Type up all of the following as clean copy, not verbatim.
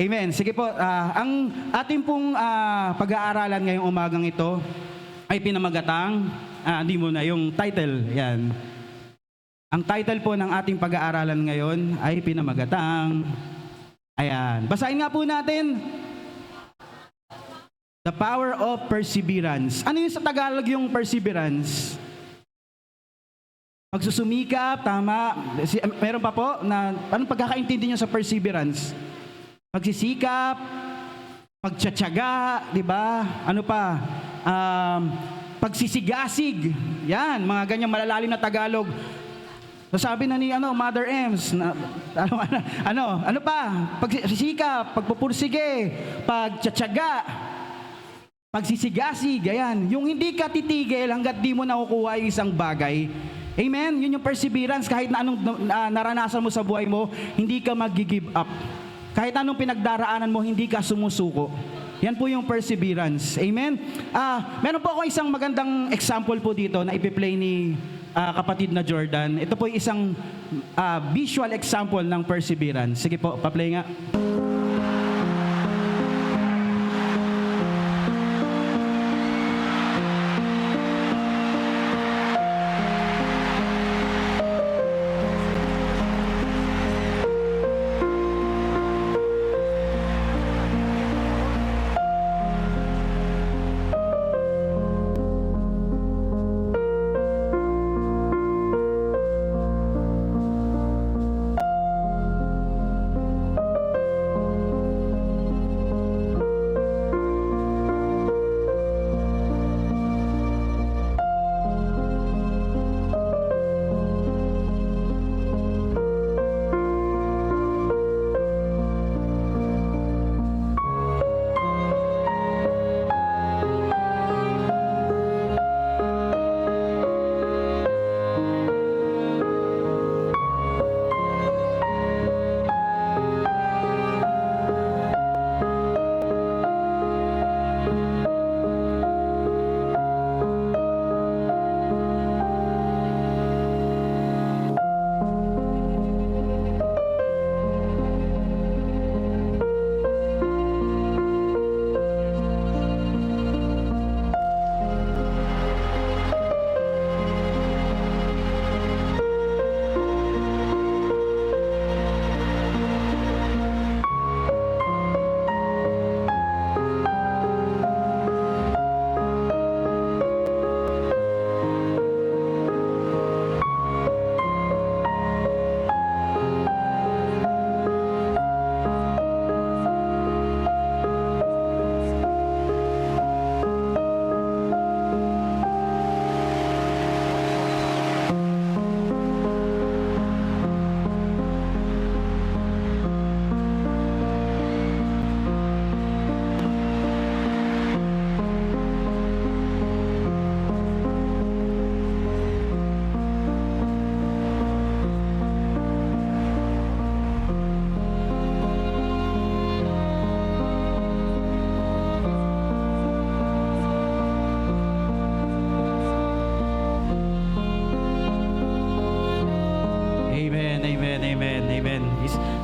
Amen. Sige po, ang ating pong pag-aaralan ngayong umagang ito ay pinamagatang, hindi mo na, yung title, yan. Ang title po ng ating pag-aaralan ngayon ay pinamagatang, ayan. Basahin nga po natin, The Power of Perseverance. Ano yung sa Tagalog yung perseverance? Magsusumikap, tama. Meron pa po na, anong pagkakaintindi nyo sa perseverance? Pagsisikap, pagtsatsaga, di ba? Ano pa? Pagsisigasig. Yan, mga ganyang malalalim na Tagalog. So sabi na ni Mother Ems, ano pa? Pagsisikap, pagpupursige, pagtsatsaga, pagsisigasig, ayan. Yung hindi ka titigil hanggat di mo nakukuha yung isang bagay. Amen? Yun yung perseverance. Kahit na anong naranasan mo sa buhay mo, hindi ka mag-give up. Kahit anong pinagdaraanan mo, hindi ka sumusuko. Yan po yung perseverance. Amen? Meron po ako isang magandang example po dito na ipi-play ni kapatid na Jordan. Ito po isang visual example ng perseverance. Sige po, pa-play nga.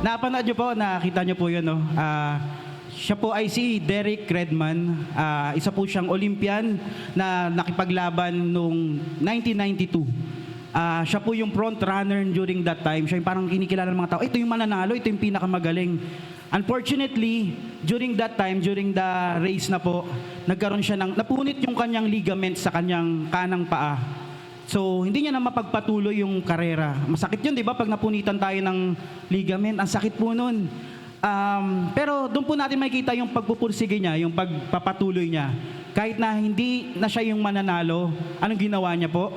Napanood nyo po, nakita nyo po yun, no? Siya po ay si Derek Redman. Isa po siyang Olympian na nakipaglaban noong 1992. Siya po yung front runner during that time. Siya yung parang kinikilala ng mga tao, ito yung mananalo, ito yung pinakamagaling. Unfortunately, during that time, during the race na po, nagkaroon siya napunit yung kanyang ligament sa kanyang kanang paa. So, hindi niya na mapagpatuloy yung karera. Masakit yun, di ba? Pag napunitan tayo ng ligament, ang sakit po nun. Pero doon po natin makikita yung pagpupursige niya, yung pagpapatuloy niya. Kahit na hindi na siya yung mananalo, anong ginawa niya po?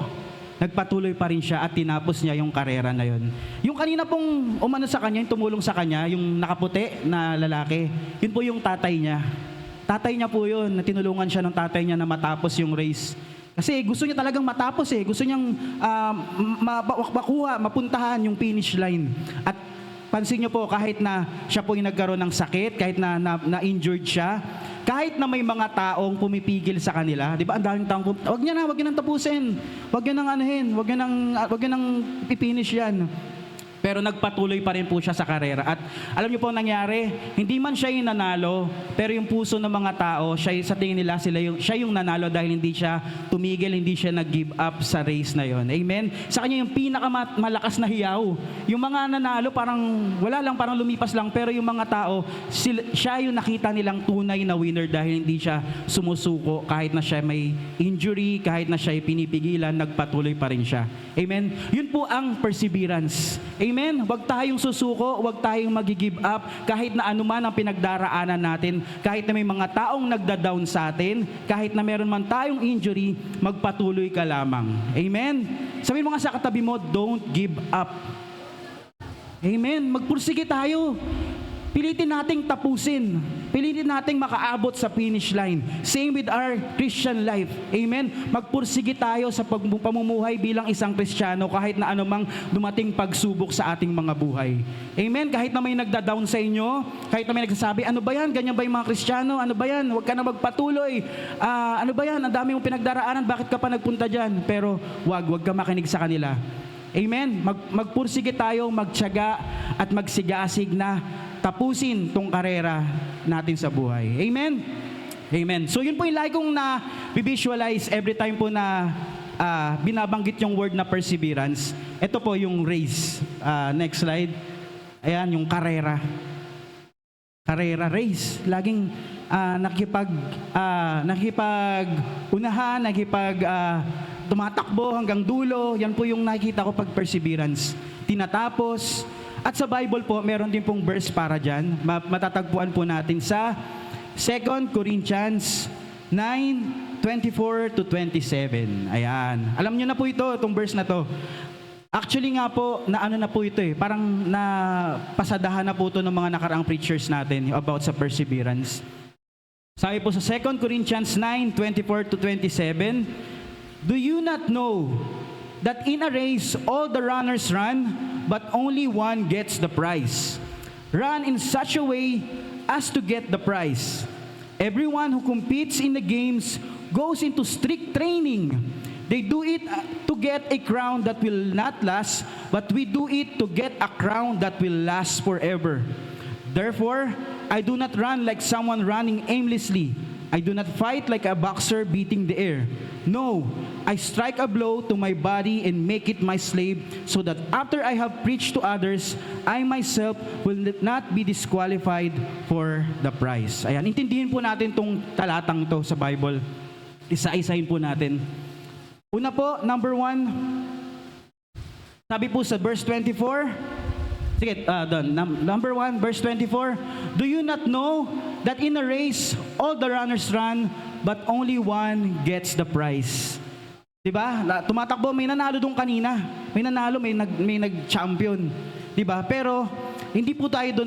Nagpatuloy pa rin siya at tinapos niya yung karera na yun. Yung kanina pong umano sa kanya, yung tumulong sa kanya, yung nakaputi na lalaki, yun po yung tatay niya. Tatay niya po yun, na tinulungan siya ng tatay niya na matapos yung race. Kasi gusto niya talagang matapos eh. Gusto niyang makuha, mapuntahan yung finish line. At pansin niyo po, kahit na siya po yung nagkaroon ng sakit, kahit na-injured siya, kahit na may mga taong pumipigil sa kanila, di ba? Ang daming taong, wag niya nang tapusin. Wag niya nang anuhin, wag niya nang ipinish yan. Pero nagpatuloy pa rin po siya sa karera. At alam niyo po ang nangyari, hindi man siya yung nanalo, pero yung puso ng mga tao, sa tingin nila siya yung nanalo dahil hindi siya tumigil, hindi siya nag-give up sa race na yon. Amen? Sa kanya yung pinakamalakas na hiyaw. Yung mga nanalo parang wala lang, parang lumipas lang, pero yung mga tao, siya yung nakita nilang tunay na winner dahil hindi siya sumusuko kahit na siya may injury, kahit na siya pinipigilan, nagpatuloy pa rin siya. Amen? Yun po ang perseverance. Amen? Huwag tayong susuko, huwag tayong mag-give up kahit na anuman ang pinagdaraanan natin, kahit na may mga taong nagda-down sa atin, kahit na meron man tayong injury, magpatuloy ka lamang. Amen? Sabihin mo nga sa katabi mo, don't give up. Amen? Magpursige tayo. Pilitin nating tapusin. Pilitin nating makaabot sa finish line. Same with our Christian life. Amen? Magpursige tayo sa pamumuhay bilang isang Kristiyano kahit na anumang dumating pagsubok sa ating mga buhay. Amen? Kahit na may nagda-down sa inyo, kahit na may nagsasabi, ano ba yan? Ganyan ba yung mga Kristiyano? Ano ba yan? Huwag ka na magpatuloy. Ano ba yan? Ang dami mong pinagdaraanan. Bakit ka pa nagpunta dyan? Pero wag ka makinig sa kanila. Amen? Magpursige tayo, magtiyaga at magsigasig na tapusin tong karera natin sa buhay. Amen? Amen. So yun po yung lagi kong na-visualize every time po na binabanggit yung word na perseverance. Ito po yung race. Next slide. Ayan, yung karera. Karera, race. Laging nakikipag-unahan, tumatakbo hanggang dulo. Yan po yung nakikita ko pag perseverance. Tinatapos. At sa Bible po, meron din pong verse para dyan. Matatagpuan po natin sa 2 Corinthians 9:24 to 27. Ayan. Alam nyo na po itong verse na to. Actually nga po, naano na po ito parang napasadahan na po ito ng mga nakaraang preachers natin about sa perseverance. Sabi po sa 2 Corinthians 9:24 to 27, do you not know that in a race all the runners run, but only one gets the prize? Run in such a way as to get the prize. Everyone who competes in the games goes into strict training. They do it to get a crown that will not last, but we do it to get a crown that will last forever. Therefore, I do not run like someone running aimlessly. I do not fight like a boxer beating the air. No, I strike a blow to my body and make it my slave, so that after I have preached to others, I myself will not be disqualified for the prize. Ayan, intindihin po natin tong talatang to sa Bible. Isa-isahin po natin. Una po, number 1, sabi po sa verse 24, sige, done. Number 1, verse 24, do you not know that in a race, all the runners run, but only one gets the prize? Diba? Tumatakbo, may nanalo doon kanina. May nanalo, may nag-champion. Diba? Pero, hindi po tayo doon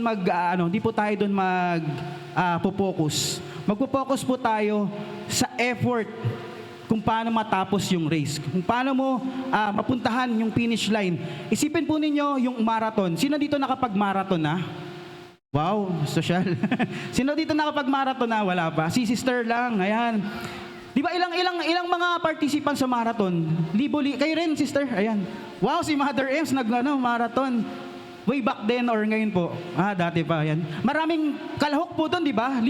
mag-focus. Magpo-focus po tayo sa effort kung paano matapos yung race. Kung paano mo mapuntahan yung finish line. Isipin po ninyo yung marathon. Sino dito nakapag-marathon na? Wow, social. Sino dito nakapag-marathon na? Wala pa. Si sister lang, ayan. Di ba ilang mga participants sa marathon? Kayo rin, sister, ayan. Wow, si Mother Ems marathon. Way back then or ngayon po? Dati pa, ayan. Maraming kalahok po doon, di ba?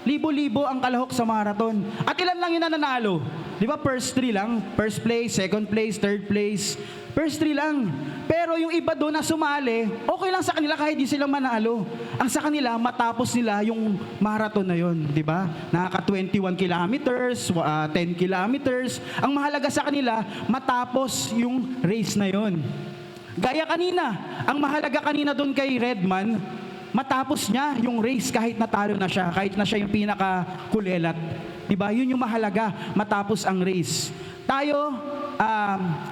Libo-libo ang kalahok sa marathon. At ilan lang yung nananalo? Di ba first 3 lang? First place, second place, third place. First 3 lang. Pero yung iba doon na sumali, okay lang sa kanila kahit di sila manalo. Ang sa kanila, matapos nila yung marathon na yon, di ba? Nakaka 21 kilometers, 10 kilometers. Ang mahalaga sa kanila, matapos yung race na yon. Gaya kanina, ang mahalaga kanina doon kay Redman, matapos niya yung race kahit natalo na siya, kahit na siya yung pinaka-kulelat. Diba? Yun yung mahalaga, matapos ang race. Tayo,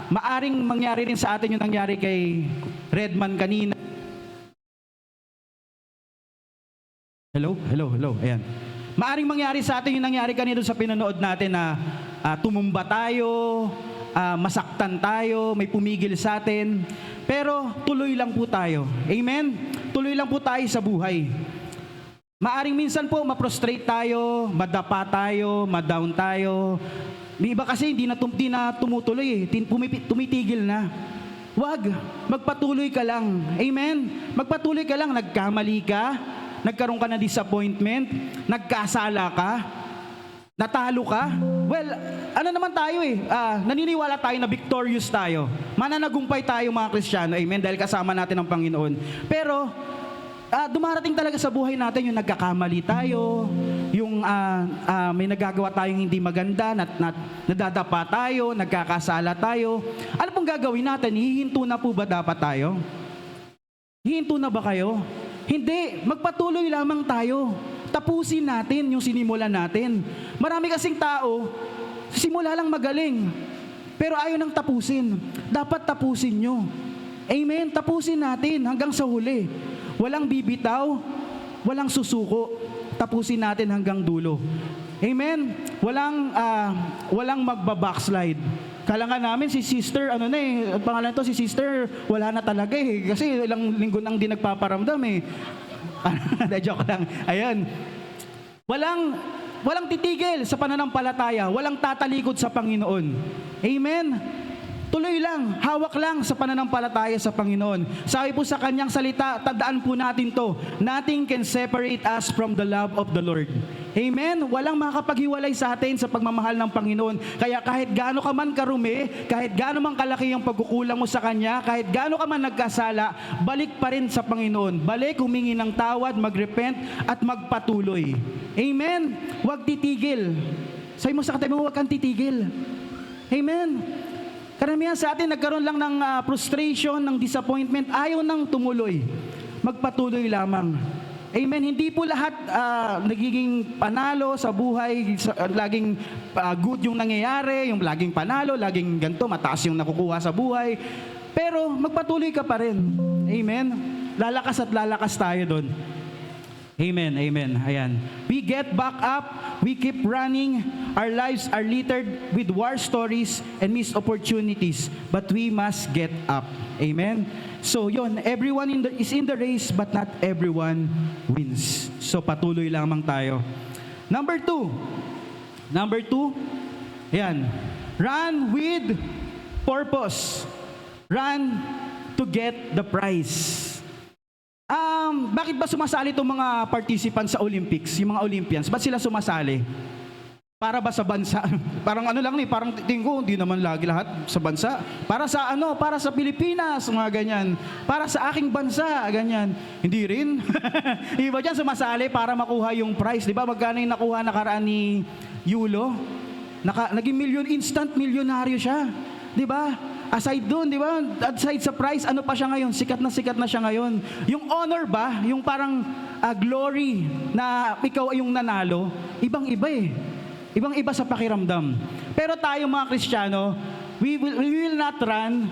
maaring mangyari rin sa atin yung nangyari kay Redman kanina. Hello? Ayan. Maaring mangyari sa atin yung nangyari kanina sa pinanood natin na tumumba tayo, masaktan tayo, may pumigil sa atin. Pero tuloy lang po tayo. Amen? Tuloy lang po tayo sa buhay. Maaring minsan po ma-prostrate tayo, madapa tayo, ma-down tayo. May iba kasi hindi na tumutuloy tumitigil na. Wag, magpatuloy ka lang. Amen? Magpatuloy ka lang. Nagkamali ka, nagkaroon ka ng disappointment, nagkasala ka, natalo ka. Well, ano naman tayo naniniwala tayo na victorious tayo. Mananagumpay tayo mga Kristiyano. Amen? Dahil kasama natin ang Panginoon. Pero, dumarating talaga sa buhay natin yung nagkakamali tayo, yung may nagagawa tayong hindi maganda, nadadapa tayo, nagkakasala tayo. Ano pong gagawin natin? Hihinto na po ba dapat tayo? Hihinto na ba kayo? Hindi. Magpatuloy lamang tayo. Tapusin natin yung sinimulan natin. Marami kasing tao, simula lang magaling, pero ayaw nang tapusin. Dapat tapusin nyo. Amen? Tapusin natin hanggang sa huli. Walang bibitaw, walang susuko. Tapusin natin hanggang dulo. Amen? Walang magbabackslide. Kala nga namin si sister, pangalan to, si sister, wala na talaga kasi ilang linggo nang di nagpaparamdam Joke lang. Ayun. Walang titigil sa pananampalataya, walang tatalikod sa Panginoon. Amen? Tuloy lang, hawak lang sa pananampalataya sa Panginoon. Sabi po sa kanyang salita, tandaan po natin to, nothing can separate us from the love of the Lord. Amen? Walang makakapaghiwalay sa atin sa pagmamahal ng Panginoon. Kaya kahit gaano ka man karumi, kahit gaano man kalaki ang pagkukulang mo sa Kanya, kahit gaano ka man nagkasala, balik pa rin sa Panginoon. Balik, humingi ng tawad, magrepent, at magpatuloy. Amen? Huwag titigil. Sabi mo sa katabi mo, huwag kang titigil. Amen? Karamihan sa atin, nagkaroon lang ng frustration, ng disappointment, ayaw nang tumuloy. Magpatuloy lamang. Amen. Hindi po lahat nagiging panalo sa buhay, laging good yung nangyayari, yung laging panalo, laging ganito, mataas yung nakukuha sa buhay. Pero magpatuloy ka pa rin. Amen. Lalakas at lalakas tayo doon. Amen, amen. Ayan. We get back up, we keep running. Our lives are littered with war stories and missed opportunities, but we must get up. Amen. So yun, everyone is in the race, but not everyone wins. So patuloy lamang tayo. Number two, ayan. Run with purpose. Run to get the prize. Bakit ba sumasali itong mga participants sa Olympics, yung mga Olympians? Ba't sila sumasali? Para ba sa bansa? Parang parang tingin ko, hindi naman lagi lahat sa bansa. Para sa Pilipinas, mga ganyan. Para sa aking bansa, ganyan. Hindi rin. Iba dyan sumasali para makuha yung prize. Di ba? Magkano yung nakuha nakaraan ni Yulo? Naging instant milyonaryo siya. Di ba? Aside doon, di ba? Aside sa prize, ano pa siya ngayon? Sikat na siya ngayon. Yung honor ba? Yung parang glory na ikaw ay yung nanalo, ibang-iba Ibang-iba sa pakiramdam. Pero tayo mga Kristiyano, we will not run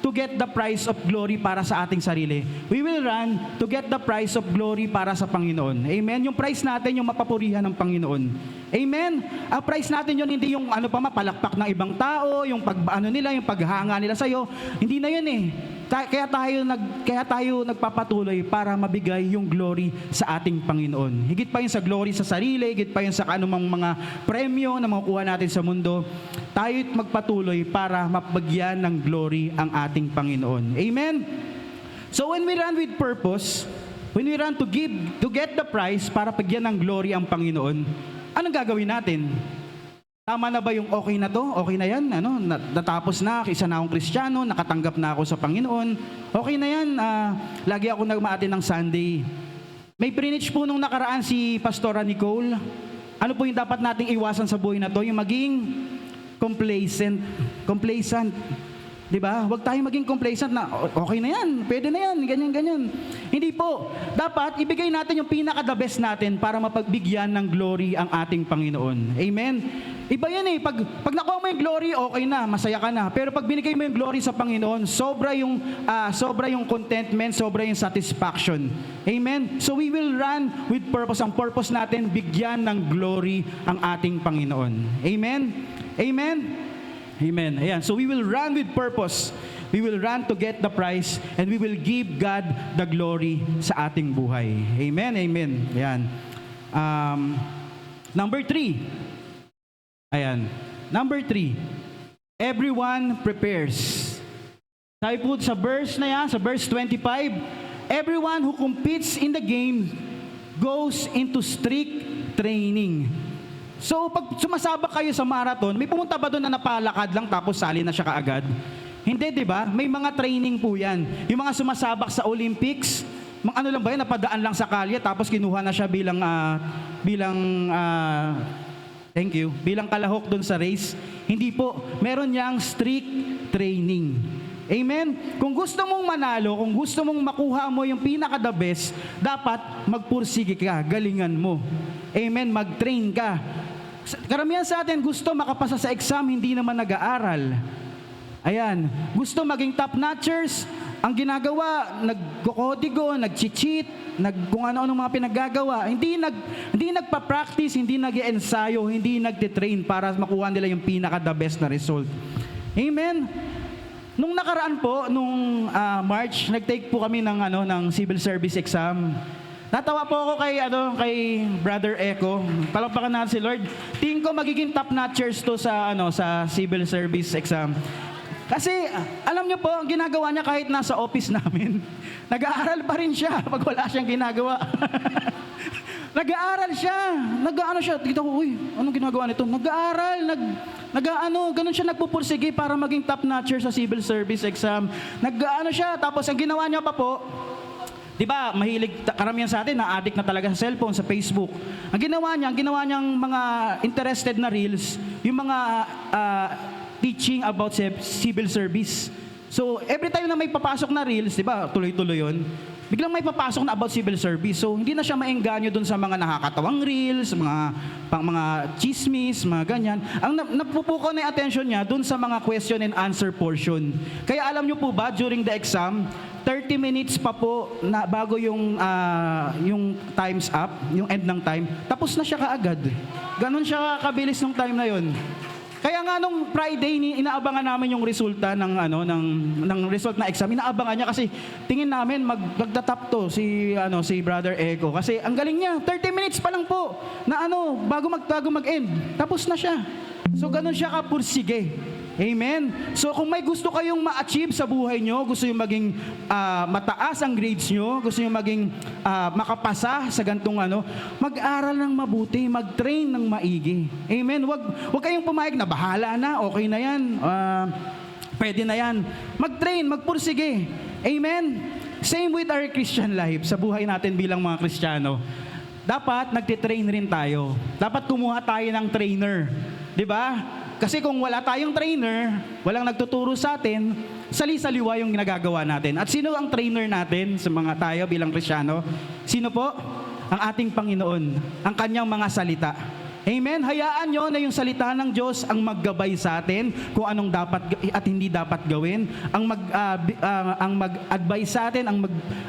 to get the prize of glory para sa ating sarili. We will run to get the prize of glory para sa Panginoon. Amen? Yung prize natin, yung mapapurihan ng Panginoon. Amen? Ang prize natin yun, hindi yung mapalakpak ng ibang tao, yung yung paghanga nila sa'yo. Hindi na yun Kaya tayo nagpapatuloy para mabigay yung glory sa ating Panginoon. Higit pa yun sa glory sa sarili, higit pa yun sa anumang mga premyo na makukuha natin sa mundo. Tayo'y magpatuloy para mapagyan ng glory ang ating Panginoon. Amen? So when we run with purpose, when we run to get the prize para pagyan ng glory ang Panginoon, anong gagawin natin? Tama na ba yung okay na to? Okay na yan? Natapos na, isa na akong Kristiyano, nakatanggap na ako sa Panginoon. Okay na yan, lagi ako nagma-attend ng Sunday. May preach po nung nakaraan si Pastora Nicole. Ano po yung dapat nating iwasan sa buhay na to? Yung maging complacent. Diba? Huwag tayong maging complacent na, okay na yan, pwede na yan, ganyan. Hindi po. Dapat ibigay natin yung pinaka-the best natin para mapagbigyan ng glory ang ating Panginoon. Amen? Iba yan Pag nakuha mo yung glory, okay na, masaya ka na. Pero pag binigay mo yung glory sa Panginoon, sobra yung contentment, sobra yung satisfaction. Amen? So we will run with purpose. Ang purpose natin, bigyan ng glory ang ating Panginoon. Amen? Amen? Amen. Ayan. So we will run with purpose. We will run to get the prize and we will give God the glory sa ating buhay. Amen. Amen. Ayan. Number 3. Ayan. Number 3. Everyone prepares. Sabi po sa verse na yan, sa verse 25, everyone who competes in the game goes into strict training. So, pag sumasabak kayo sa marathon, may pumunta ba doon na napalakad lang tapos sali na siya kaagad? Hindi, di ba? May mga training po yan. Yung mga sumasabak sa Olympics, ano lang ba yan, napadaan lang sa kalye tapos kinuha na siya bilang kalahok doon sa race. Hindi po. Meron niyang strict training. Amen? Kung gusto mong manalo, kung gusto mong makuha mo yung pinaka-the best, dapat magpursige ka, galingan mo. Amen? Mag-train ka. Karamihan sa atin gusto makapasa sa exam, hindi naman nag-aaral. Ayan. Gusto maging top-notchers, ang ginagawa, nagkokodigo, nag-cheat, kung ano-ano mga pinaggagawa. Hindi nagpa-practice, hindi nag-ensayo, hindi nagtitrain para makuha nila yung pinaka-the best na result. Amen? Nung nakaraan po, nung March, nag-take po kami ng civil service exam. Natawa po ako kay Brother Echo. Palakpakan natin si Lord. Tingin ko magiging top-notchers to sa civil service exam. Kasi alam niyo po, ang ginagawa niya kahit nasa office namin, nag-aaral pa rin siya pag wala siyang ginagawa. Nag-aaral siya. Nag-aano siya. Kita ko, uy, anong ginagawa nito? Nag-aaral, ganun siya nagpupursige para maging top-notcher sa civil service exam. Nag-aano siya, tapos ang ginawa niya pa po, di ba, karamihan sa atin, na-addict na talaga sa cellphone, sa Facebook. Ang ginawa niyang mga interested na reels, yung mga teaching about civil service. So, every time na may papasok na reels, di ba, tuloy-tuloy yun, biglang may papasok na about civil service. So, hindi na siya maengganyo dun sa mga nakakatawang reels, mga chismis, mga ganyan. Ang napupukaw na yung attention niya dun sa mga question and answer portion. Kaya alam niyo po ba, during the exam, 30 minutes pa po na bago yung time's up, yung end ng time, tapos na siya kaagad. Ganon siya kabilis ng time na yon. Kaya nga nung Friday, inaabangan namin yung resulta ng result na exam. Inaabangan niya kasi tingin namin magtatap to si Brother Echo. Kasi ang galing niya, 30 minutes pa lang po na bago mag-end. Tapos na siya. So ganun siya kapursige. Amen? So kung may gusto kayong ma-achieve sa buhay nyo, gusto nyo maging mataas ang grades nyo, gusto nyo maging makapasa sa gantong mag-aral ng mabuti, mag-train ng maigi. Amen? Wag kayong pumayag na bahala na, okay na yan, pwede na yan. Mag-train, magpursige. Amen? Same with our Christian life, sa buhay natin bilang mga Kristiyano. Dapat nagtitrain rin tayo. Dapat kumuha tayo ng trainer. Di ba? Kasi kung wala tayong trainer, walang nagtuturo sa atin, sali-saliwa yung ginagagawa natin. At sino ang trainer natin sa mga tayo bilang Kristiyano? Sino po? Ang ating Panginoon. Ang kanyang mga salita. Amen? Hayaan nyo na yung salita ng Diyos ang maggabay sa atin kung anong dapat at hindi dapat gawin. Ang mag-advise sa atin,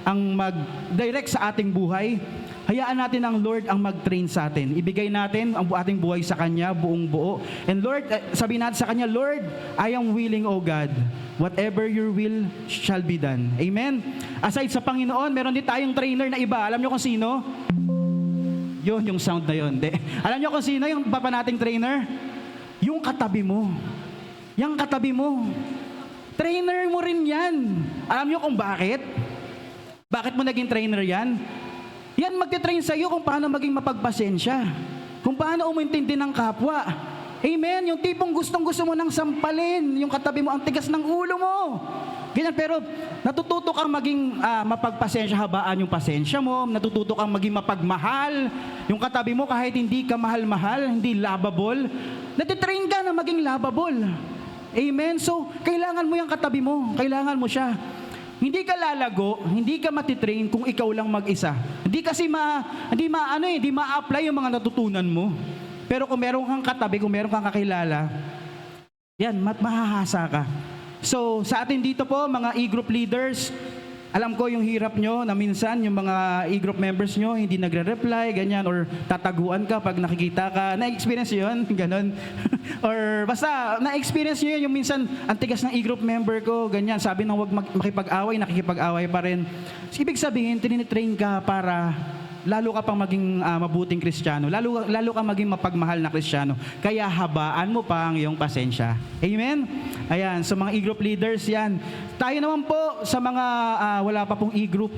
ang mag-direct sa ating buhay. Hayaan natin ang Lord ang mag-train sa atin. Ibigay natin ang ating buhay sa Kanya, buong buo. And Lord, sabihin natin sa Kanya, Lord, I am willing, O God. Whatever your will shall be done. Amen? Aside sa Panginoon, meron din tayong trainer na iba. Alam nyo kung sino? Yun, yung sound na yun. Alam nyo kung sino yung papa nating trainer? Yung katabi mo. Yung katabi mo. Trainer mo rin yan. Alam nyo kung bakit? Bakit mo naging trainer yan? Yan magte-train sa iyo kung paano maging mapagpasensya. Kung paano umintindi ng kapwa. Amen? Yung tipong gustong-gusto mo nang sampalin. Yung katabi mo, ang tigas ng ulo mo. Ganyan, pero natututo kang maging mapagpasensya, habaan yung pasensya mo. Natututo kang maging mapagmahal. Yung katabi mo, kahit hindi ka mahal-mahal, hindi lovable, natitrain ka na maging lovable. Amen? So, kailangan mo yung katabi mo. Kailangan mo siya. Hindi ka lalago, hindi ka matitrain kung ikaw lang mag-isa. Hindi kasi hindi ma-apply yung mga natutunan mo. Pero kung meron kang katabi, kung meron kang kakilala, yan, mahahasa ka. So, sa atin dito po, mga e-group leaders, alam ko yung hirap nyo na minsan yung mga e-group members nyo hindi nagre-reply, ganyan, or tataguan ka pag nakikita ka. Na-experience yun? Ganon. Or basta, na-experience nyo yun yung minsan, ang tigas ng e-group member ko, ganyan, sabi nang wag makipag-away, nakikipag-away pa rin. So, ibig sabihin, tinitrain ka para lalo ka pang maging mabuting Kristiyano, lalo ka maging mapagmahal na Kristiyano. Kaya habaan mo pa ang iyong pasensya. Amen? Ayan, sa mga e-group leaders yan. Tayo naman po sa mga wala pa pong e-group,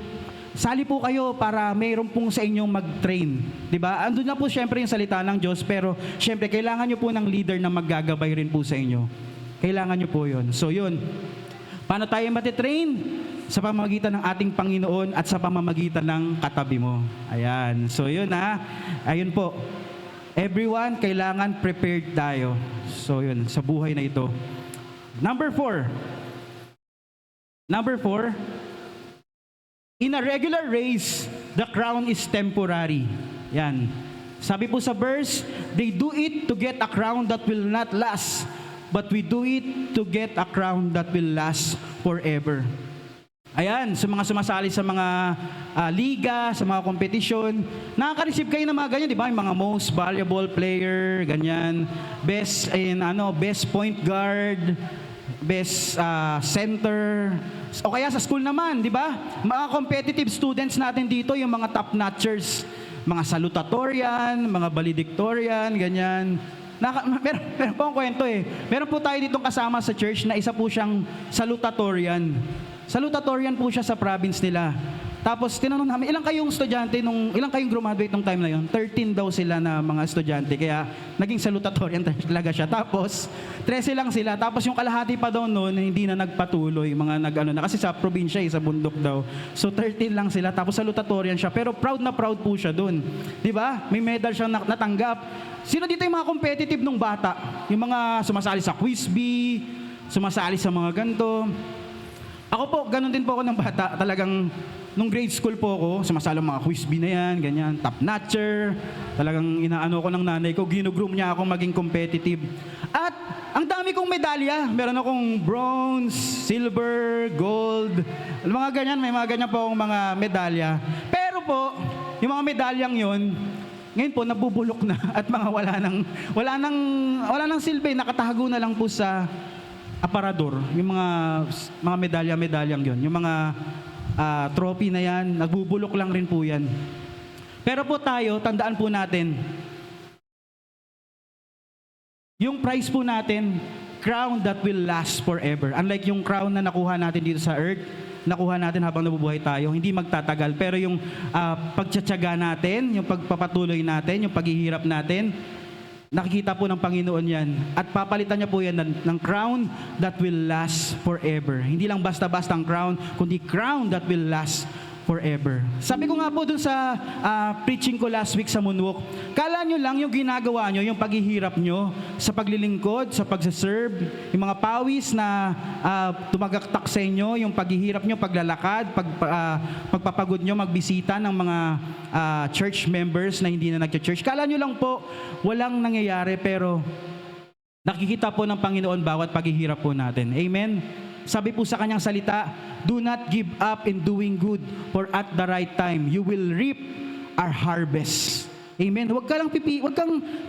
sali po kayo para mayroon pong sa inyong mag-train. Diba? Andun na po syempre yung salita ng Diyos, pero syempre kailangan nyo po ng leader na maggagabay rin po sa inyo. Kailangan nyo po yun. So yun, paano tayo matitrain? Sa pamamagitan ng ating Panginoon at sa pamamagitan ng katabi mo. Ayan. So yun ayun po. Everyone, kailangan prepared tayo. So yun, sa buhay na ito. Number 4. In a regular race, the crown is temporary. Yan. Sabi po sa verse, they do it to get a crown that will not last, but we do it to get a crown that will last forever. Ayan, sa mga sumasali sa mga liga, sa mga kompetisyon, nakaka-receive kayo ng mga ganyan, di ba? Yung mga most valuable player, ganyan, best point guard, best center, o kaya sa school naman, di ba? Mga competitive students natin dito, yung mga top-notchers, mga salutatorian, mga valedictorian, ganyan. Meron po ang kwento Meron po tayo ditong kasama sa church na isa po siyang salutatorian. Salutatorian po siya sa province nila. Tapos tinanong namin, ilang kayong graduate nung time na yon? 13 daw sila na mga estudyante, kaya naging salutatorian talaga siya. Tapos 13 lang sila, tapos yung kalahati pa daw noon hindi na nagpatuloy, mga na kasi sa probinsya sa bundok daw. So 13 lang sila, tapos salutatorian siya, pero proud na proud po siya doon. 'Di ba? May medal siyang natanggap. Sino dito yung mga competitive nung bata? Yung mga sumasali sa quiz bee, sumasali sa mga ganito. Ako po, ganun din po ako ng bata. Talagang, nung grade school po ako, sumasalo mga quiz bee na yan, ganyan, top-notcher. Talagang inaano ko ng nanay ko, ginugroom niya ako maging competitive. At, ang dami kong medalya. Meron akong bronze, silver, gold, mga ganyan, may mga ganyan po akong mga medalya. Pero po, yung mga medalyang yon, ngayon po, nabubulok na at mga wala nang silbi, nakatago na lang po sa aparador, yung mga medalya-medalyang yon, yung mga trophy na yan, nagbubulok lang rin po yan. Pero po tayo, tandaan po natin, yung prize po natin, crown that will last forever. Unlike yung crown na nakuha natin dito sa earth, nakuha natin habang nabubuhay tayo, hindi magtatagal. Pero yung pagtsatsaga natin, yung pagpapatuloy natin, yung paghihirap natin, nakikita po ng Panginoon yan. At papalitan niya po yan ng crown that will last forever. Hindi lang basta-basta ang crown, kundi crown that will last forever. Sabi ko nga po dun sa preaching ko last week sa Moonwalk, kala nyo lang yung ginagawa nyo, yung paghihirap nyo sa paglilingkod, sa pagsaserve, yung mga pawis na tumagaktak sa inyo, yung paghihirap nyo, paglalakad, pagpapagod nyo, magbisita ng mga church members na hindi na nag-church. Kala nyo lang po, walang nangyayari, pero nakikita po ng Panginoon bawat paghihirap po natin. Amen? Sabi po sa kanyang salita, do not give up in doing good, for at the right time, you will reap our harvest. Amen. Huwag kang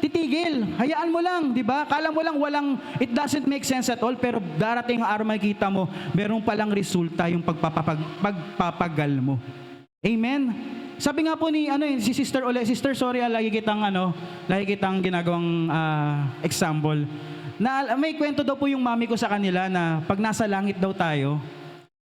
titigil. Hayaan mo lang, di ba? Kala mo lang it doesn't make sense at all, pero darating ang araw makikita mo, meron palang resulta yung pagpapagal mo. Amen. Sabi nga po ni si Sister Soria, lagi kitang ginagawang example. May kwento daw po yung mami ko sa kanila na pag nasa langit daw tayo,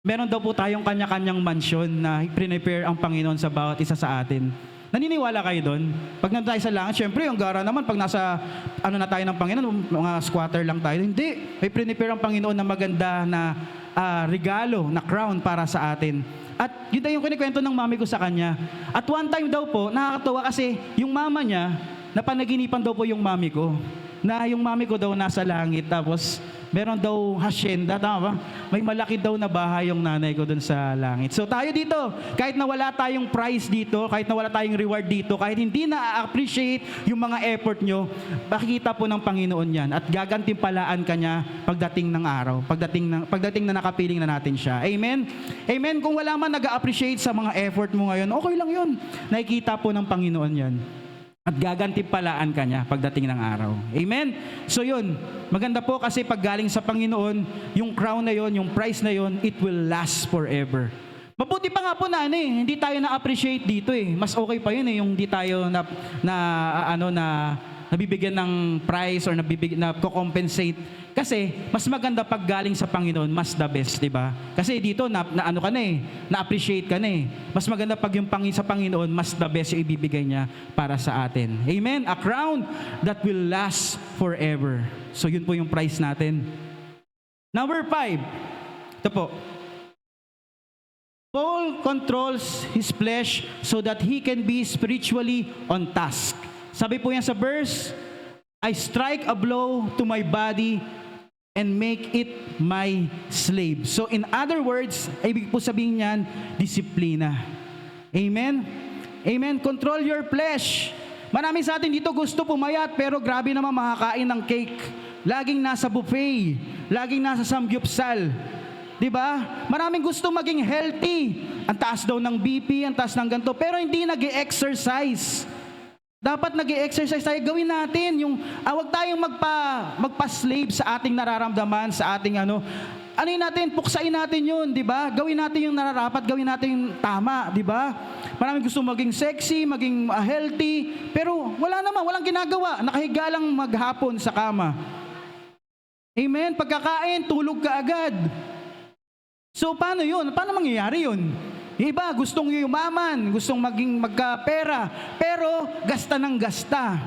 meron daw po tayong kanya-kanyang mansyon na prepare ang Panginoon sa bawat isa sa atin. Naniniwala kayo doon? Pag nandun tayo sa langit, syempre yung gara naman, pag nasa na tayo ng Panginoon, mga squatter lang tayo. Hindi, may prepare ang Panginoon na maganda na regalo, na crown para sa atin. At yun daw yung kinikwento ng mami ko sa kanya. At one time daw po, nakakatawa kasi yung mama niya, napanaginipan daw po yung mami ko. Na yung mami ko daw nasa langit, tapos meron daw hacienda, tama ba? May malaki daw na bahay yung nanay ko dun sa langit. So tayo dito, kahit na wala tayong prize dito, kahit na wala tayong reward dito, kahit hindi na-appreciate yung mga effort nyo, makikita po ng Panginoon yan at gagantimpalaan ka niya pagdating ng araw, pagdating na nakapiling na natin siya. Amen? Amen? Kung wala man nag-appreciate sa mga effort mo ngayon, okay lang yun. Nakikita po ng Panginoon yan. At gagantimpalaan ka niya pagdating ng araw. Amen? So yun, maganda po kasi pag galing sa Panginoon, yung crown na yun, yung prize na yun, it will last forever. Mabuti pa nga po na hindi tayo na-appreciate dito eh. Mas okay pa yun yung hindi tayo na nabibigyan ng prize or na compensate. Kasi mas maganda pag galing sa Panginoon, mas the best, di ba? Kasi dito ano ka na-appreciate ka na eh. Mas maganda pag yung sa Panginoon, mas the best yung ibibigay niya para sa atin. Amen? A crown that will last forever. So yun po yung prize natin. Number 5. Ito po. Paul controls his flesh so that he can be spiritually on task. Sabi po yan sa verse, I strike a blow to my body and make it my slave. So in other words, ibig po sabihin niyan, disiplina. Amen? Amen? Control your flesh. Marami sa atin dito gusto pumayat, pero grabe naman makakain ng cake. Laging nasa buffet, laging nasa samgyupsal. Diba? Maraming gusto maging healthy. Ang taas daw ng BP, ang taas ng ganito, pero hindi nag-e-exercise. Dapat nag-e-exercise tayo, gawin natin yung, wag tayong magpa-slave sa ating nararamdaman, sa ating natin, puksain natin yun, di ba? Gawin natin yung nararapat, gawin natin yung tama, di ba? Maraming gusto maging sexy, maging healthy, pero walang ginagawa, nakahiga lang maghapon sa kama. Amen? Pagkakain, tulog ka agad. So, paano yun? Paano mangyayari yun? Iba, gustong yumaman, gustong magkapera, pero gasta ng gasta.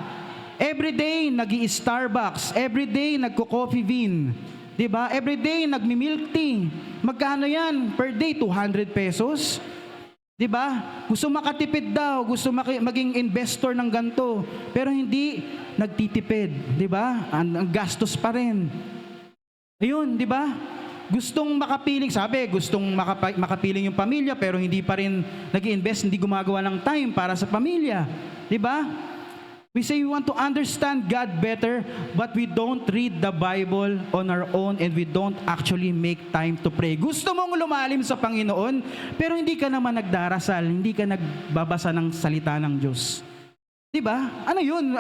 Everyday, nag-i-Starbucks. Everyday, nagko-coffee bean. Diba? Everyday, nagmi-milk tea. Magkano yan? Per day, 200 pesos. Diba? Gusto makatipid daw, gusto maging investor ng ganito, pero hindi nagtitipid. Diba? Ang gastos pa rin. Ayun, diba? Gustong makapiling, gustong makapiling yung pamilya, pero hindi pa rin nag-i-invest, hindi gumagawa ng time para sa pamilya. Diba? We say we want to understand God better, but we don't read the Bible on our own and we don't actually make time to pray. Gusto mong lumalim sa Panginoon, pero hindi ka naman nagdarasal, hindi ka nagbabasa ng salita ng Diyos. Diba? Ano yun?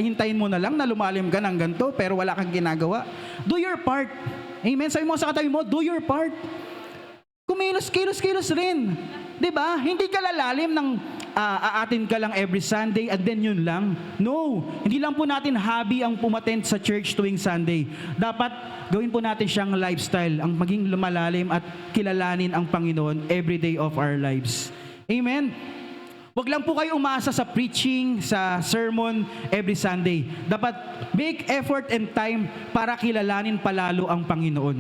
Hintayin mo na lang na lumalim ka ng ganito, pero wala kang ginagawa. Do your part. Amen? Sabi mo sa katabi mo, do your part. Kumilos rin. Diba? Hindi ka lalalim ng aatin ka lang every Sunday and then yun lang. No. Hindi lang po natin hobby ang pumattend sa church tuwing Sunday. Dapat gawin po natin siyang lifestyle, ang maging lumalalim at kilalanin ang Panginoon every day of our lives. Amen? Huwag lang po kayo umasa sa preaching, sa sermon every Sunday. Dapat make effort and time para kilalanin palalo ang Panginoon.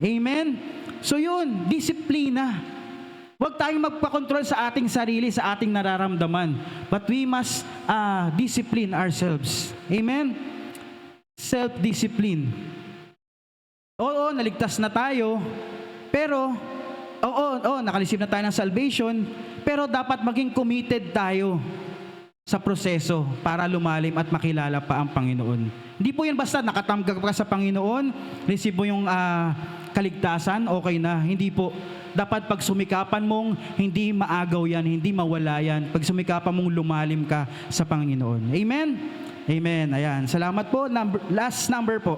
Amen? So yun, disiplina. Huwag tayong magpakontrol sa ating sarili, sa ating nararamdaman. But we must discipline ourselves. Amen? Self-discipline. Oo, naligtas na tayo. Pero, nakareceive na tayo ng salvation. Pero dapat maging committed tayo sa proseso para lumalim at makilala pa ang Panginoon. Hindi po yan basta nakatanggap ka sa Panginoon, receive mo yung kaligtasan, okay na. Hindi po. Dapat pag sumikapan mong hindi maagaw yan, hindi mawala yan. Pag sumikapan mong lumalim ka sa Panginoon. Amen? Amen. Ayan. Salamat po. Last number po.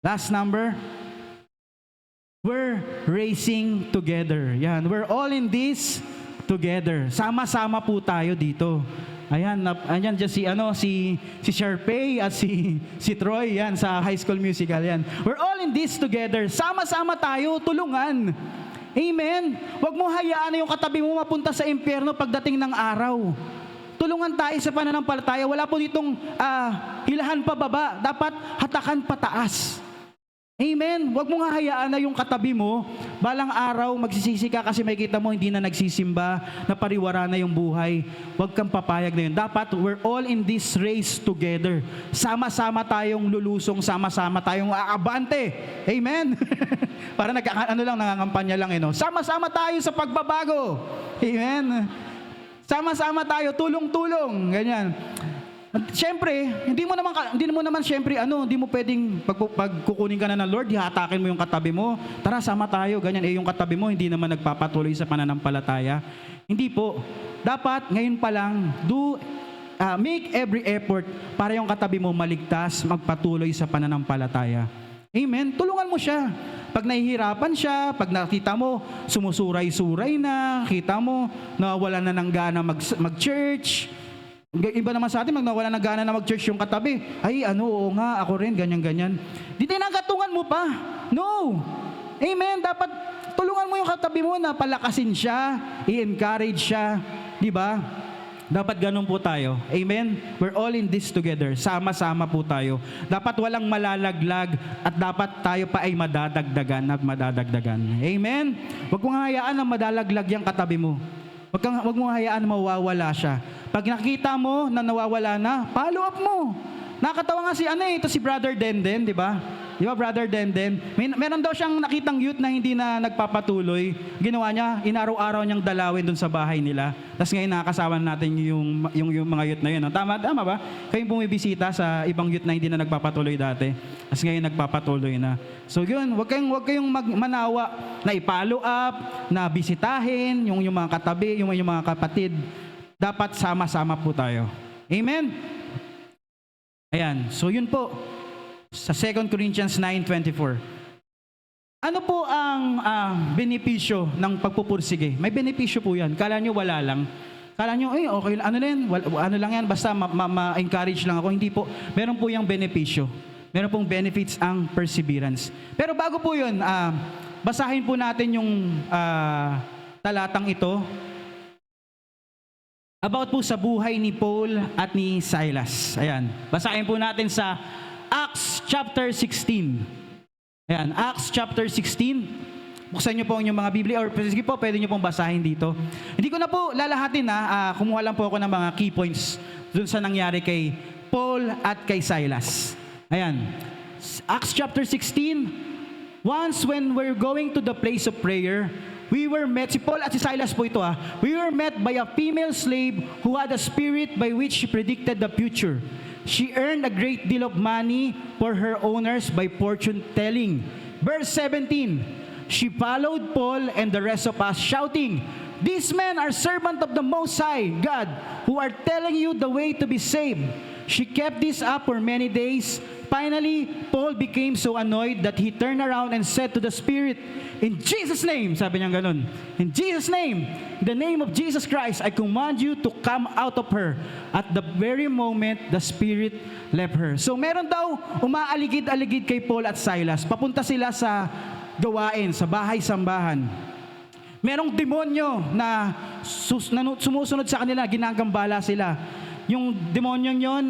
Last number. We're racing together. Yan. We're all in this together. Sama-sama po tayo dito. Ayan dyan si Sharpay at si Troy yan sa High School Musical yan. We're all in this together. Sama-sama tayo, tulungan. Amen. Huwag mo hayaan na yung katabi mo mapunta sa impyerno pagdating ng araw. Tulungan tayo sa pananampalataya. Wala po ditong hilahan pa baba. Dapat hatakan pataas. Amen. Huwag mong hahayaan na yung katabi mo, balang araw magsisisi ka kasi makikita mo hindi na nagsisimba, napariwara na yung buhay. Huwag kang papayag na yun. Dapat we're all in this race together. Sama-sama tayong lulusong, sama-sama tayong aabante. Amen. Para nangangampanya lang no. Sama-sama tayo sa pagbabago. Amen. Sama-sama tayo, tulong-tulong. Ganyan. Siyempre, hindi mo naman siyempre, hindi mo pwedeng pagkukunin ka na ng Lord, hihatakin mo yung katabi mo. Tara, sama tayo, ganyan. Yung katabi mo, hindi naman nagpapatuloy sa pananampalataya. Hindi po. Dapat, ngayon pa lang, make every effort para yung katabi mo maligtas, magpatuloy sa pananampalataya. Amen? Tulungan mo siya. Pag nahihirapan siya, pag nakita mo, sumusuray-suray na, kita mo, nawala na ng gana mag-church. Iba naman sa atin, nawala ng gana na mag-church yung katabi. Ay, oo nga, ako rin, ganyan-ganyan. Di tinagatungan mo pa. No. Amen. Dapat tulungan mo yung katabi mo na palakasin siya, i-encourage siya. Di ba? Dapat ganun po tayo. Amen? We're all in this together. Sama-sama po tayo. Dapat walang malalaglag at dapat tayo pa ay madadagdagan at madadagdagan. Amen? Huwag mong hayaan na madalaglag yung katabi mo. Huwag mong hayaan na mawawala siya. Pag nakita mo na nawawala na, follow up mo. Nakakatawa nga ito si Brother Denden, di ba? Di ba, Brother Denden? Meron daw siyang nakitang youth na hindi na nagpapatuloy. Ginawa niya, inaraw-araw niyang dalawin dun sa bahay nila. Tapos ngayon nakakasama natin yung mga youth na yun. No? Tama ba? Kayong bumibisita sa ibang youth na hindi na nagpapatuloy dati. Tapos ngayon nagpapatuloy na. So yun, wag kayong manawa na i-follow up, na bisitahin yung mga katabi, yung mga kapatid. Dapat sama-sama po tayo. Amen? Ayan. So yun po. Sa 2 Corinthians 9:24. Ano po ang benepisyo ng pagpupursige? May benepisyo po yan. Kala nyo wala lang. Kala nyo, okay, ano lang yan, basta ma-encourage lang ako. Hindi po. Meron po yung benepisyo. Meron pong benefits ang perseverance. Pero bago po yun, basahin po natin yung talatang ito. About po sa buhay ni Paul at ni Silas. Ayan. Basahin po natin sa Acts chapter 16. Ayan, Acts chapter 16. Buksan niyo po yung mga Biblia or sige po, pwede niyo pong basahin dito. Hindi ko na po lalahatin kumuha lang po ako ng mga key points dun sa nangyari kay Paul at kay Silas. Ayan. Acts chapter 16. Once when we're going to the place of prayer, we were met, si Paul at si Silas po ito we were met by a female slave who had a spirit by which she predicted the future. She earned a great deal of money for her owners by fortune telling. Verse 17, she followed Paul and the rest of us shouting, "These men are servants of the Most High God who are telling you the way to be saved." She kept this up for many days. Finally, Paul became so annoyed that he turned around and said to the Spirit, "In Jesus' name," sabi niya ganun, "In Jesus' name, in the name of Jesus Christ, I command you to come out of her." At the very moment, the Spirit left her. So meron daw umaaligid-aligid kay Paul at Silas. Papunta sila sa gawain, sa bahay-sambahan. Merong demonyo na sumusunod sa kanila, ginagambala sila. Yung demonyong yon,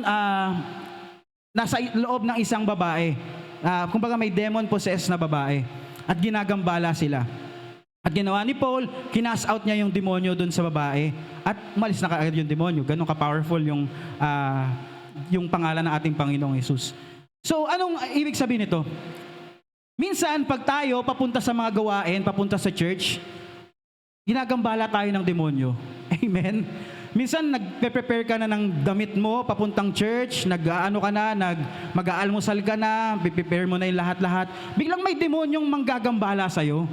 nasa loob ng isang babae. Kumbaga may demon possessed na babae. At ginagambala sila. At ginawa ni Paul, kinas out niya yung demonyo dun sa babae. At umalis na kaagad yung demonyo. Ganun ka-powerful yung pangalan ng ating Panginoong Hesus. So, anong ibig sabihin nito? Minsan, pag tayo papunta sa mga gawain, papunta sa church, ginagambala tayo ng demonyo. Amen? Minsan, nagpe-prepare ka na ng damit mo, papuntang church, mag-aalmusal ka na, prepare mo na yung lahat-lahat. Biglang may demonyong manggagambala sa'yo.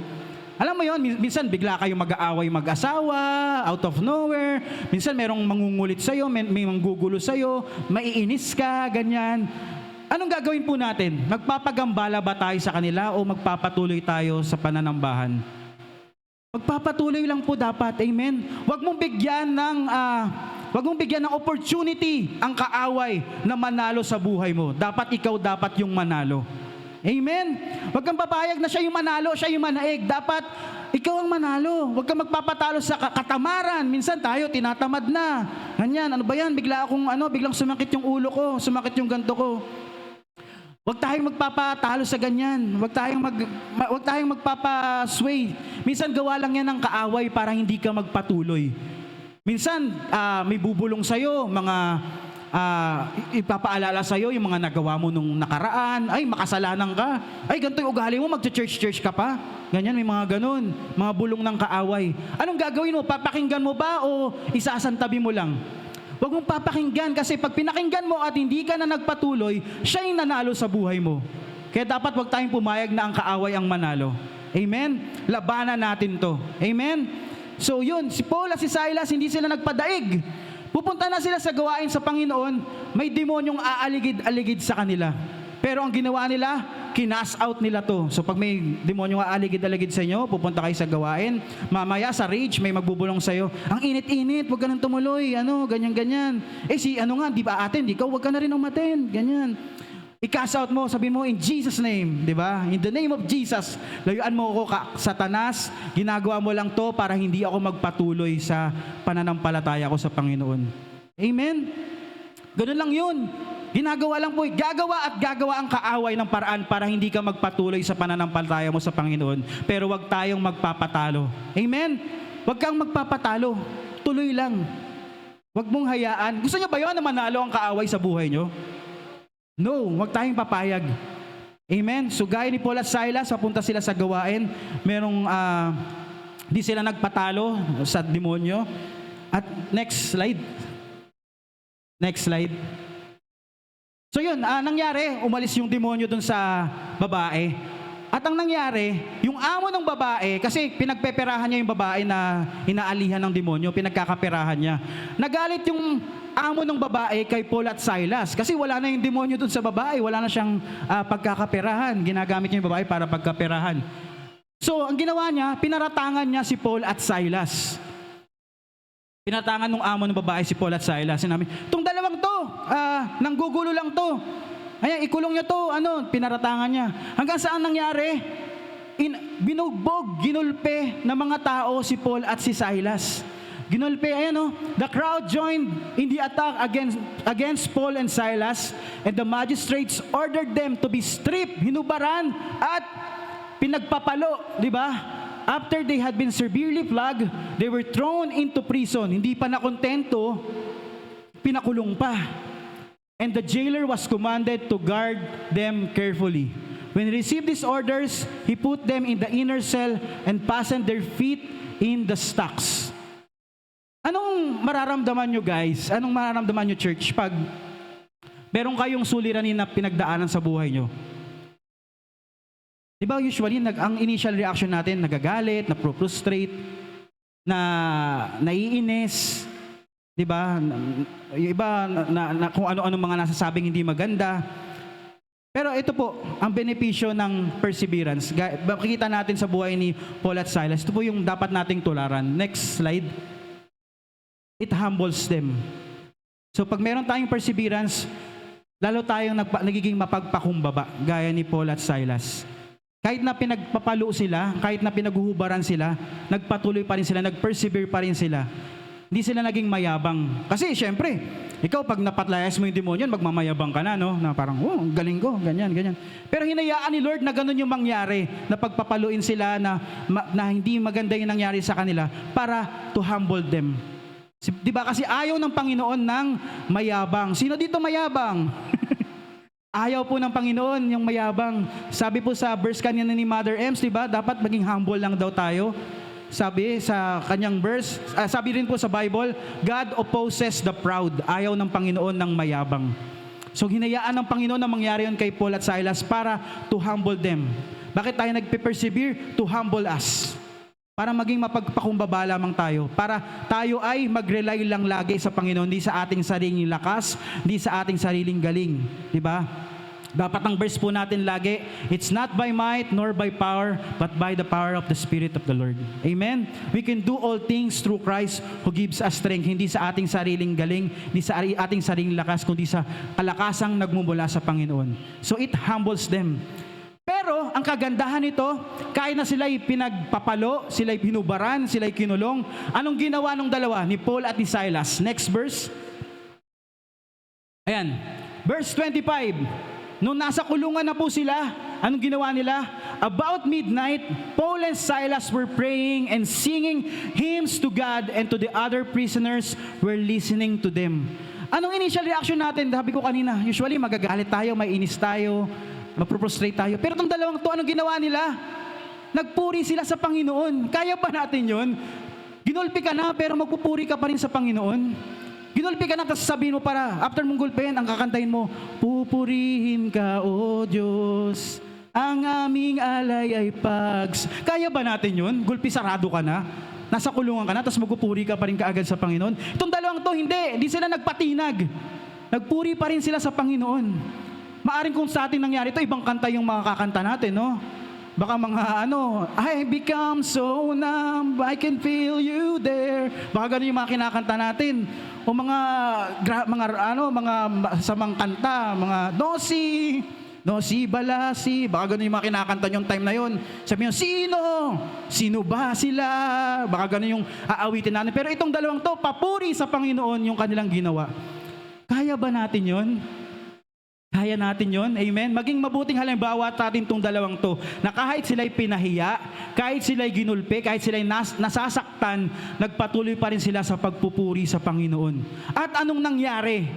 Alam mo yon, minsan bigla kayo mag-aaway mag-asawa, out of nowhere. Minsan merong mangungulit sa'yo, may manggugulo sa'yo, maiinis ka, ganyan. Anong gagawin po natin? Magpapagambala ba tayo sa kanila o magpapatuloy tayo sa pananambahan? Magpapatuloy lang po dapat, amen? Huwag mong bigyan ng opportunity ang kaaway na manalo sa buhay mo. Dapat ikaw yung manalo. Amen? Huwag kang papayag na siya yung manalo, siya yung manaig. Dapat ikaw ang manalo. Huwag kang magpapatalo sa katamaran. Minsan tayo, tinatamad na. Ganyan, ano ba yan? Biglang sumakit yung ulo ko, sumakit yung ganto ko. Huwag tayong magpapatalo sa ganyan. Huwag tayong magpapasway. Minsan gawa lang yan ng kaaway para hindi ka magpatuloy. Minsan may bubulong sa'yo, ipapaalala sa'yo yung mga nagawa mo nung nakaraan. Ay, makasalanan ka. Ay, ganito yung ugali mo, mag-church ka pa. Ganyan, may mga ganun. Mga bulong ng kaaway. Anong gagawin mo? Papakinggan mo ba o isasantabi mo lang? Huwag mong papakinggan kasi pag pinakinggan mo at hindi ka na nagpatuloy, siya yung nanalo sa buhay mo. Kaya dapat huwag tayong pumayag na ang kaaway ang manalo. Amen? Labanan natin to. Amen? So yun, si Paul at si Silas, hindi sila nagpadaig. Pupunta na sila sa gawain sa Panginoon, may demonyong aaligid-aligid sa kanila. Pero ang ginawa nila, kinas out nila to. So pag may demonyo nga aligid-aligid sa inyo, pupunta kayo sa gawain, mamaya sa rage, may magbubulong sa'yo, ang init-init, huwag ka nang tumuloy, ganyan-ganyan. Si di ba atin, ikaw, huwag ka na rin umaten, ganyan. I-cast out mo, sabi mo, in Jesus' name, di ba? In the name of Jesus, layuan mo ako, Satanas, ginagawa mo lang to para hindi ako magpatuloy sa pananampalataya ko sa Panginoon. Amen? Ganun lang yun. Ginagawa lang po, gagawa at gagawa ang kaaway ng paraan para hindi ka magpatuloy sa pananampalataya mo sa Panginoon. Pero wag tayong magpapatalo. Amen? Wag kang magpapatalo. Tuloy lang. Wag mong hayaan. Gusto niyo ba yun na manalo ang kaaway sa buhay niyo? No, wag tayong papayag. Amen? So gaya ni Paul at Silas, papunta sila sa gawain. Merong, di sila nagpatalo sa demonyo. At next slide. Next slide. So yun, nangyari, umalis yung demonyo dun sa babae. At ang nangyari, yung amo ng babae, kasi pinagpeperahan niya yung babae na inaalihan ng demonyo, pinagkakaperahan niya. Nagalit yung amo ng babae kay Paul at Silas, kasi wala na yung demonyo dun sa babae, wala na siyang pagkakaperahan. Ginagamit niya yung babae para pagkaperahan. So, ang ginawa niya, pinaratangan niya si Paul at Silas. Pinatangan ng amo ng babae si Paul at Silas. Sinabi, itong dalawang to, nanggugulo lang to. Ayan, ikulong niyo to, pinaratangan niya. Hanggang saan nangyari? Binugbog, ginulpe ng mga tao si Paul at si Silas. Ginulpe, the crowd joined in the attack against Paul and Silas, and the magistrates ordered them to be stripped, hinubaran, at pinagpapalo, di ba? After they had been severely flogged, they were thrown into prison. Hindi pa nakontento, pinakulong pa. And the jailer was commanded to guard them carefully. When he received these orders, he put them in the inner cell and fastened their feet in the stocks. Anong mararamdaman nyo, guys? Anong mararamdaman nyo, church, pag meron kayong suliranin na pinagdaanan sa buhay nyo? Di ba usually, ang initial reaction natin, nagagalit, na-frustrate, naiinis, di ba? Yung iba, kung ano-ano mga nasasabing hindi maganda. Pero ito po, ang benepisyo ng perseverance. Makikita natin sa buhay ni Paul at Silas. Ito po yung dapat nating tularan. Next slide. It humbles them. So pag meron tayong perseverance, lalo tayong nagiging mapagpakumbaba, gaya ni Paul at Silas. Kahit na pinagpapalo sila, kahit na pinaguhubaran sila, nagpatuloy pa rin sila, nagpersevere pa rin sila. Hindi sila naging mayabang. Kasi syempre, ikaw pag napatlayas mo yung demonyo, magmamayabang ka na, no? Na parang, ang galing ko, ganyan. Pero hinayaan ni Lord na ganun yung mangyari, na pagpapaluin sila, na hindi maganda yung nangyari sa kanila, para to humble them. Di ba kasi ayaw ng Panginoon ng mayabang. Sino dito mayabang? Ayaw po ng Panginoon yung mayabang. Sabi po sa verse kanina ni Mother Ems, di ba? Dapat maging humble lang daw tayo. Sabi sa kanyang verse, sabi rin po sa Bible, God opposes the proud. Ayaw ng Panginoon ng mayabang. So hinayaan ng Panginoon na mangyari yun kay Paul at Silas para to humble them. Bakit tayo nagpe-persevere? To humble us. Para maging mapagpakumbaba lamang tayo. Para tayo ay mag-rely lang lagi sa Panginoon, hindi sa ating sariling lakas, hindi sa ating sariling galing. Diba? Dapat ang verse po natin lagi, it's not by might nor by power, but by the power of the Spirit of the Lord. Amen? We can do all things through Christ who gives us strength. Hindi sa ating sariling galing, hindi sa ating sariling lakas, kundi sa kalakasang nagmumula sa Panginoon. So it humbles them. Pero ang kagandahan nito, kahit na sila'y pinagpapalo, sila'y pinubaran, sila'y kinulong, anong ginawa ng dalawa, ni Paul at ni Silas? Next verse. Ayan. Verse 25. Nung nasa kulungan na po sila, anong ginawa nila? About midnight, Paul and Silas were praying and singing hymns to God, and to the other prisoners were listening to them. Anong initial reaction natin? Sabi ko kanina, usually magagalit tayo, may inis tayo, maproprostrate tayo. Pero itong dalawang to, anong ginawa nila? Nagpuri sila sa Panginoon. Kaya ba natin yun? Ginulpi ka na, pero magpupuri ka pa rin sa Panginoon. Ginulpi ka na, tapos sabihin mo para, after mong gulpihin, ang kakantahin mo, pupurihin ka, O Diyos, ang aming alay ay pags. Kaya ba natin yun? Gulpi sarado ka na, nasa kulungan ka na, tapos magpupuri ka pa rin kaagad sa Panginoon. Itong dalawang to, hindi sila nagpatinag. Nagpuri pa rin sila sa Panginoon. maaring kung sa atin nangyari ito, ibang kanta yung mga kakanta natin, no? Baka mga I become so numb, I can feel you there. Baka ganun yung mga kinakanta natin. O mga samang kanta, mga no si balasi, baka ganun yung mga kinakanta yung time na yon. Sabi nyo, sino ba sila? Baka ganun yung aawitin natin. Pero itong dalawang to, papuri sa Panginoon yung kanilang ginawa. Kaya ba natin yon? Kaya natin yon, amen? Maging mabuting halimbawa sa atin itong dalawang to, na kahit sila'y pinahiya, kahit sila'y ginulpi, kahit sila'y nasasaktan, nagpatuloy pa rin sila sa pagpupuri sa Panginoon. At anong nangyari?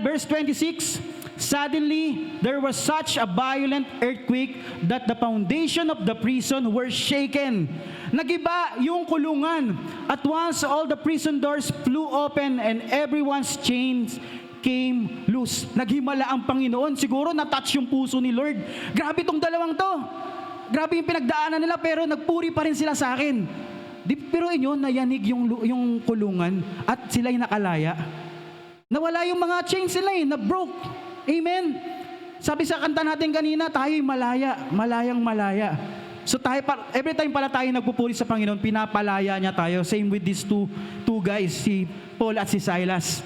Verse 26, suddenly, there was such a violent earthquake that the foundation of the prison were shaken. Nagiba yung kulungan. At once, all the prison doors flew open and everyone's chains came loose. Naghimala ang Panginoon. Siguro na-touch yung puso ni Lord. Grabe itong dalawang to. Grabe yung pinagdaanan nila, pero nagpuri pa rin sila sa akin. Pero inyo, nayanig yung kulungan at sila'y nakalaya. Nawala yung mga chains nila na-broke. Amen? Sabi sa kanta natin kanina, tayo'y malayang malaya. So every time pala tayo nagpupuri sa Panginoon, pinapalaya niya tayo. Same with these two guys, si Paul at si Silas.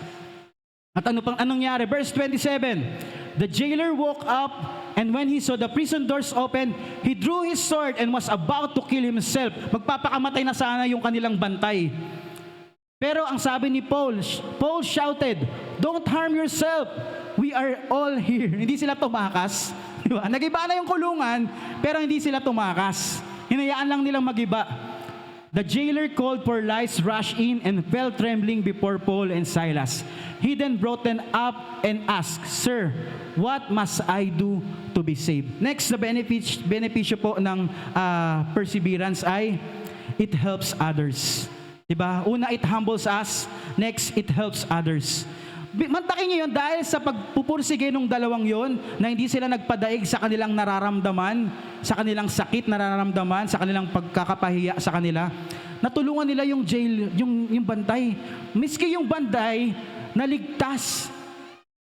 At anong nangyari? Verse 27, the jailer woke up, and when he saw the prison doors open, he drew his sword and was about to kill himself. Magpapakamatay na sana yung kanilang bantay. Pero ang sabi ni Paul shouted, "Don't harm yourself. We are all here." Hindi sila tumakas. Diba? Nagiba na yung kulungan, pero hindi sila tumakas. Hinayaan lang nilang magiba. The jailer called for lights, rushed in, and fell trembling before Paul and Silas. He then brought them up and asked, "Sir, what must I do to be saved?" Next, the benepisyo po ng perseverance ay, it helps others. Diba? Una, it humbles us. Next, it helps others. Mantakin niyo yun dahil sa pagpupursige ng dalawang yon na hindi sila nagpadaig sa kanilang nararamdaman, sa kanilang sakit nararamdaman, sa kanilang pagkakapahiya sa kanila. Natulungan nila yung yung bantay. Miski yung bantay, naligtas,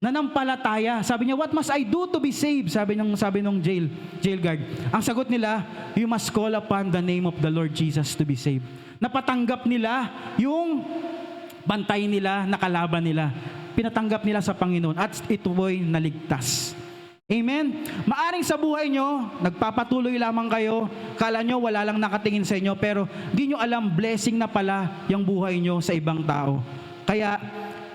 nanampalataya. Sabi niya, "What must I do to be saved?" Sabi ng jail guard. Ang sagot nila, "You must call upon the name of the Lord Jesus to be saved." Napatanggap nila yung bantay nila, nakalaban nila. Pinatanggap nila sa Panginoon at ito po'y naligtas. Amen? Maaring sa buhay nyo, nagpapatuloy lamang kayo, kala nyo wala lang nakatingin sa inyo, pero di nyo alam, blessing na pala yung buhay nyo sa ibang tao. Kaya,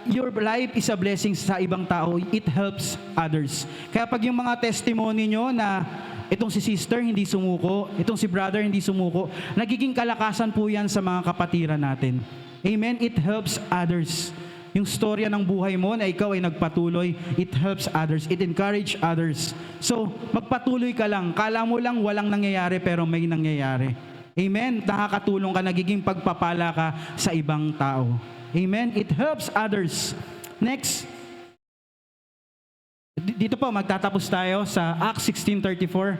your life is a blessing sa ibang tao. It helps others. Kaya pag yung mga testimony nyo na itong si sister hindi sumuko, itong si brother hindi sumuko, nagiging kalakasan po yan sa mga kapatiran natin. Amen? It helps others. Yung storya ng buhay mo na ikaw ay nagpatuloy, it helps others, it encourage others. So, magpatuloy ka lang. Kala mo lang walang nangyayari pero may nangyayari. Amen? Nakakatulong ka, nagiging pagpapala ka sa ibang tao. Amen? It helps others. Next. Dito po, magtatapos tayo sa Acts 16:34.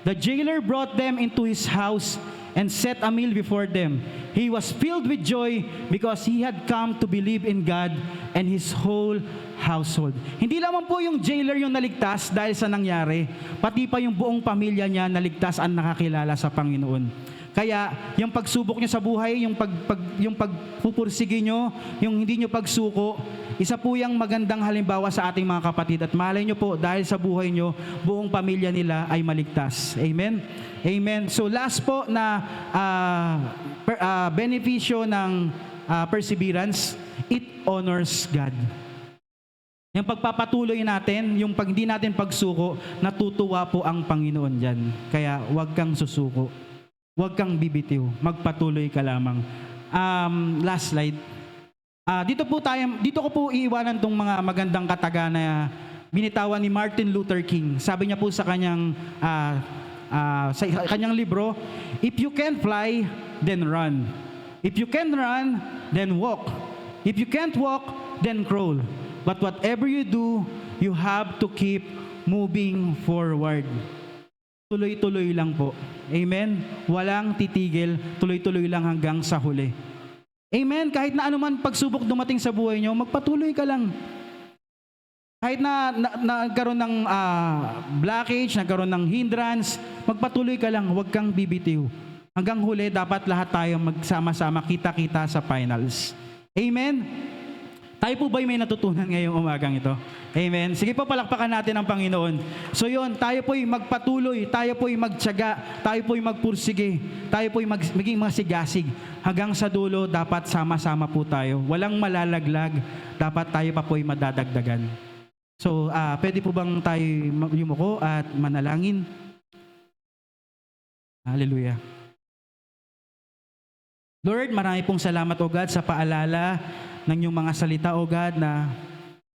The jailer brought them into his house and set a meal before them. He was filled with joy because he had come to believe in God and his whole household. Hindi lamang po yung jailer yung naligtas dahil sa nangyari, pati pa yung buong pamilya niya naligtas at nakakilala sa Panginoon. Kaya yung pagsubok niyo sa buhay, yung pagpupursige niyo, yung hindi niyo pagsuko, isa po yung magandang halimbawa sa ating mga kapatid. At malay niyo po, dahil sa buhay niyo, buong pamilya nila ay maligtas. Amen? Amen. So last po na benepisyo ng perseverance, it honors God. Yung pagpapatuloy natin, yung pag hindi natin pagsuko, natutuwa po ang Panginoon dyan. Kaya huwag kang susuko. Huwag kang bibitiw. Magpatuloy ka lamang. Last slide. Dito ko po iiwanan tong mga magandang kataga na binitawan ni Martin Luther King. Sabi niya po sa kanyang libro, "If you can fly, then run. If you can run, then walk. If you can't walk, then crawl. But whatever you do, you have to keep moving forward." Tuloy-tuloy lang po. Amen? Walang titigil, tuloy-tuloy lang hanggang sa huli. Amen? Kahit na anuman pagsubok dumating sa buhay nyo, magpatuloy ka lang. Kahit nagkaroon ng blockage, nagkaroon ng hindrance, magpatuloy ka lang, huwag kang bibitiw. Hanggang huli, dapat lahat tayo magsama-sama, kita-kita sa finals. Amen? Tayo po ba'y may natutunan ngayong umagang ito? Amen? Sige po, palakpakan natin ang Panginoon. So yun, tayo po'y magpatuloy, tayo po'y magtiyaga, tayo po'y magpursige, tayo po'y maging masigasig. Hanggang sa dulo, dapat sama-sama po tayo. Walang malalaglag, dapat tayo pa po'y madadagdagan. So, pwede po bang tayo yumuko at manalangin? Hallelujah. Lord, marami pong salamat, O God, sa paalala ng iyong mga salita, O God, na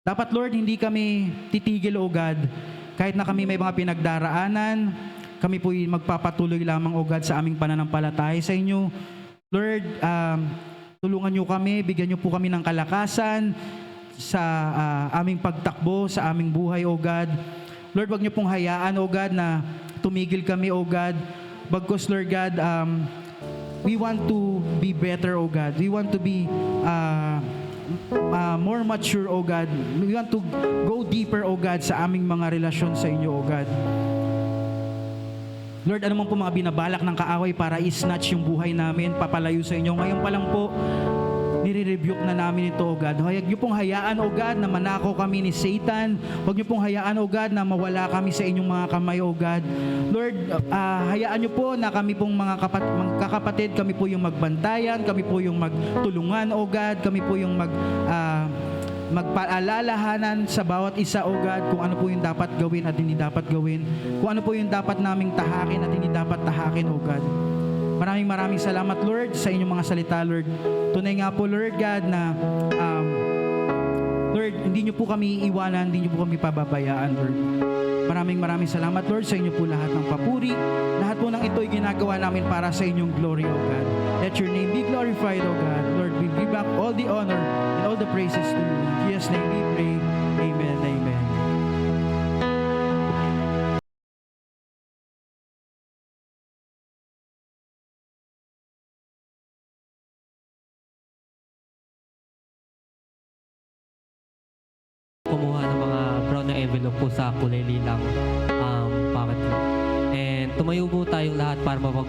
dapat, Lord, hindi kami titigil, O God, kahit na kami may mga pinagdaraanan, kami po'y magpapatuloy lamang, O God, sa aming pananampalataya sa inyo. Lord, tulungan niyo kami, bigyan niyo po kami ng kalakasan sa aming pagtakbo, sa aming buhay, O God. Lord, wag niyo pong hayaan, O God, na tumigil kami, O God. Bagkus, Lord God, we want to be better, O God. We want to be more mature, O God. We want to go deeper, O God, sa aming mga relasyon sa inyo, O God. Lord, ano man po mga binabalak ng kaaway para i-snatch yung buhay namin, papalayo sa inyo. Ngayon pa lang po, nire-rebuke na namin ito, O God. Huwag niyo pong hayaan, O God, na manakaw kami ni Satan. Huwag niyo pong hayaan, O God, na mawala kami sa inyong mga kamay, O God. Lord, hayaan niyo po na kami pong mga kakapatid, kami po yung magbantayan, kami po yung magtulungan, O God. Kami po yung magpaalalahanan sa bawat isa, O God, kung ano po yung dapat gawin at hindi dapat gawin. Kung ano po yung dapat naming tahakin at hindi dapat tahakin, O God. Maraming salamat, Lord, sa inyong mga salita, Lord. Tunay nga po, Lord God, na Lord, hindi niyo po kami iiwanan, hindi niyo po kami pababayaan, Lord. Maraming salamat, Lord, sa inyo po lahat ng papuri. Lahat po ng ito'y ginagawa namin para sa inyong glory, O God. Let your name be glorified, O God. Lord, we give back all the honor and all the praises to you. In Jesus' name we pray. Amen. Amen. Kumuha ng mga brown na envelope po sa kulay lilang packet po. And tumayo po tayong lahat para